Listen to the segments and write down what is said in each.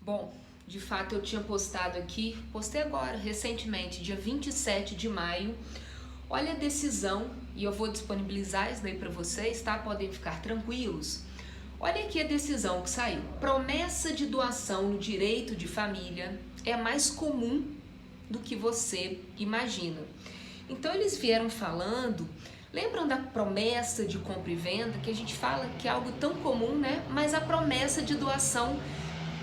Bom, de fato eu tinha postado aqui, postei agora, recentemente, dia 27 de maio. Olha a decisão, e eu vou disponibilizar isso daí para vocês, tá? Podem ficar tranquilos. Olha aqui a decisão que saiu. Promessa de doação no direito de família é mais comum do que você imagina. Então eles vieram falando, lembram da promessa de compra e venda, que a gente fala que é algo tão comum, né? Mas a promessa de doação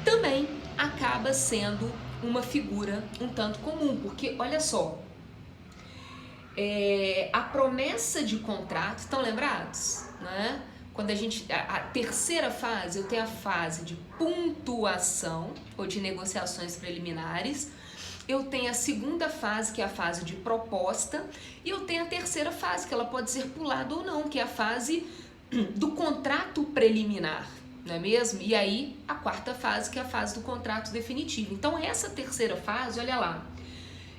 também acaba sendo uma figura um tanto comum, porque olha só, a promessa de contrato, estão lembrados, né? Quando a terceira fase, eu tenho a fase de pontuação ou de negociações preliminares, eu tenho a segunda fase, que é a fase de proposta, e eu tenho a terceira fase, que ela pode ser pulada ou não, que é a fase do contrato preliminar, não é mesmo? E aí, a quarta fase, que é a fase do contrato definitivo. Então, essa terceira fase, olha lá,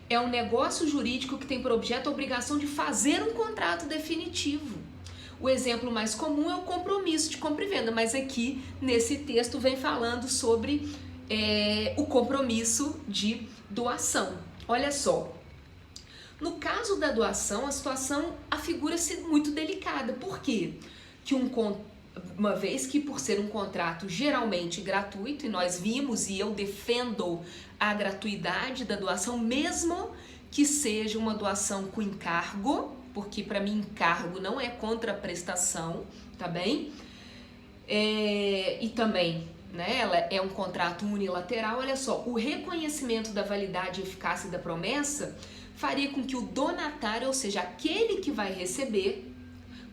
é um negócio jurídico que tem por objeto a obrigação de fazer um contrato definitivo. O exemplo mais comum é o compromisso de compra e venda, mas aqui, nesse texto, vem falando sobre o compromisso de doação. Olha só, no caso da doação, a situação afigura-se muito delicada. Por quê? Que uma vez que, por ser um contrato geralmente gratuito, e nós vimos e eu defendo a gratuidade da doação, mesmo que seja uma doação com encargo, porque para mim encargo não é contraprestação, tá bem? E também, né, ela é um contrato unilateral. Olha só, o reconhecimento da validade e eficácia da promessa faria com que o donatário, ou seja, aquele que vai receber,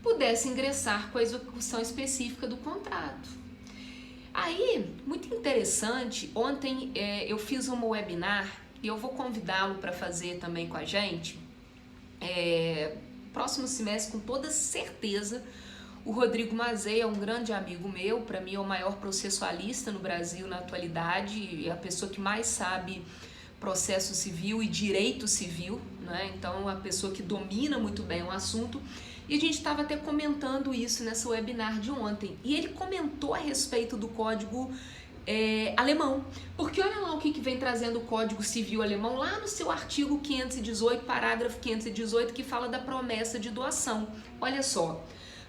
pudesse ingressar com a execução específica do contrato. Aí, muito interessante, ontem eu fiz um webinar e eu vou convidá-lo para fazer também com a gente. Próximo semestre, com toda certeza, o Rodrigo Mazei é um grande amigo meu, para mim é o maior processualista no Brasil na atualidade, é a pessoa que mais sabe processo civil e direito civil, né? Então, a pessoa que domina muito bem o assunto. E a gente estava até comentando isso nessa webinar de ontem. E ele comentou a respeito do Código alemão. Porque olha lá o que vem trazendo o Código Civil alemão, lá no seu artigo 518, parágrafo 518, que fala da promessa de doação. Olha só,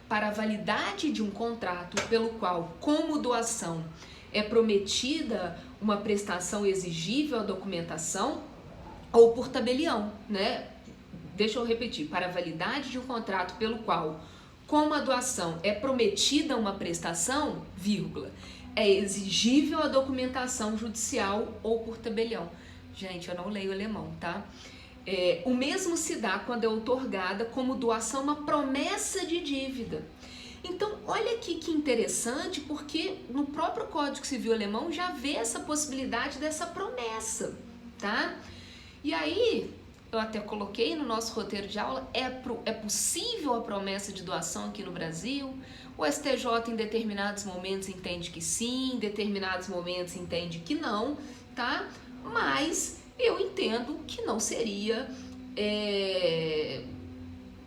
para a validade de um contrato pelo qual, como doação, é prometida uma prestação exigível à documentação ou por tabelião, né? Deixa eu repetir, para a validade de um contrato pelo qual, como a doação é prometida uma prestação, vírgula, é exigível a documentação judicial ou por tabelião. Gente, eu não leio alemão, tá? O mesmo se dá quando é outorgada como doação uma promessa de dívida. Então, olha aqui que interessante, porque no próprio Código Civil alemão já vê essa possibilidade dessa promessa, tá? E aí, eu até coloquei no nosso roteiro de aula, é possível a promessa de doação aqui no Brasil? O STJ em determinados momentos entende que sim, em determinados momentos entende que não, tá? Mas eu entendo que não seria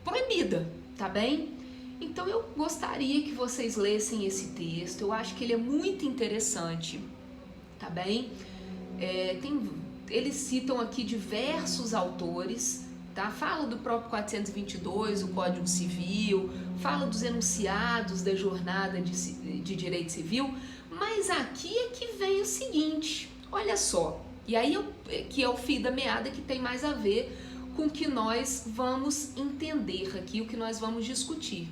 proibida, tá bem? Então eu gostaria que vocês lessem esse texto, eu acho que ele é muito interessante, tá bem? Eles citam aqui diversos autores, tá? Fala do próprio 422, o Código Civil, fala dos enunciados da jornada de direito civil, mas aqui é que vem o seguinte, olha só, e aí que é o fio da meada que tem mais a ver com o que nós vamos entender aqui, o que nós vamos discutir.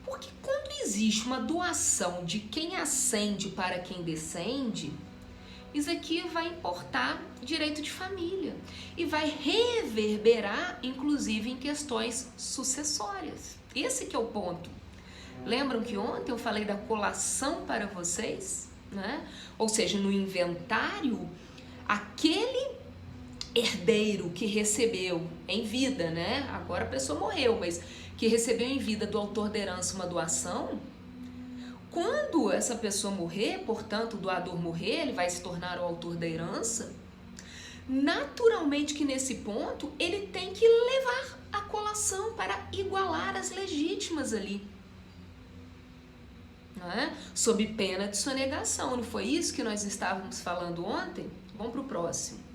Porque quando existe uma doação de quem ascende para quem descende, isso aqui vai importar direito de família e vai reverberar, inclusive, em questões sucessórias. Esse que é o ponto. Lembram que ontem eu falei da colação para vocês, né? Ou seja, no inventário, aquele herdeiro que recebeu em vida, né? Agora a pessoa morreu, mas que recebeu em vida do autor da herança uma doação, quando essa pessoa morrer, portanto o doador morrer, ele vai se tornar o autor da herança, naturalmente que nesse ponto ele tem que levar a colação para igualar as legítimas ali. não é? Sob pena de sonegação. Não foi isso que nós estávamos falando ontem? Vamos para o próximo.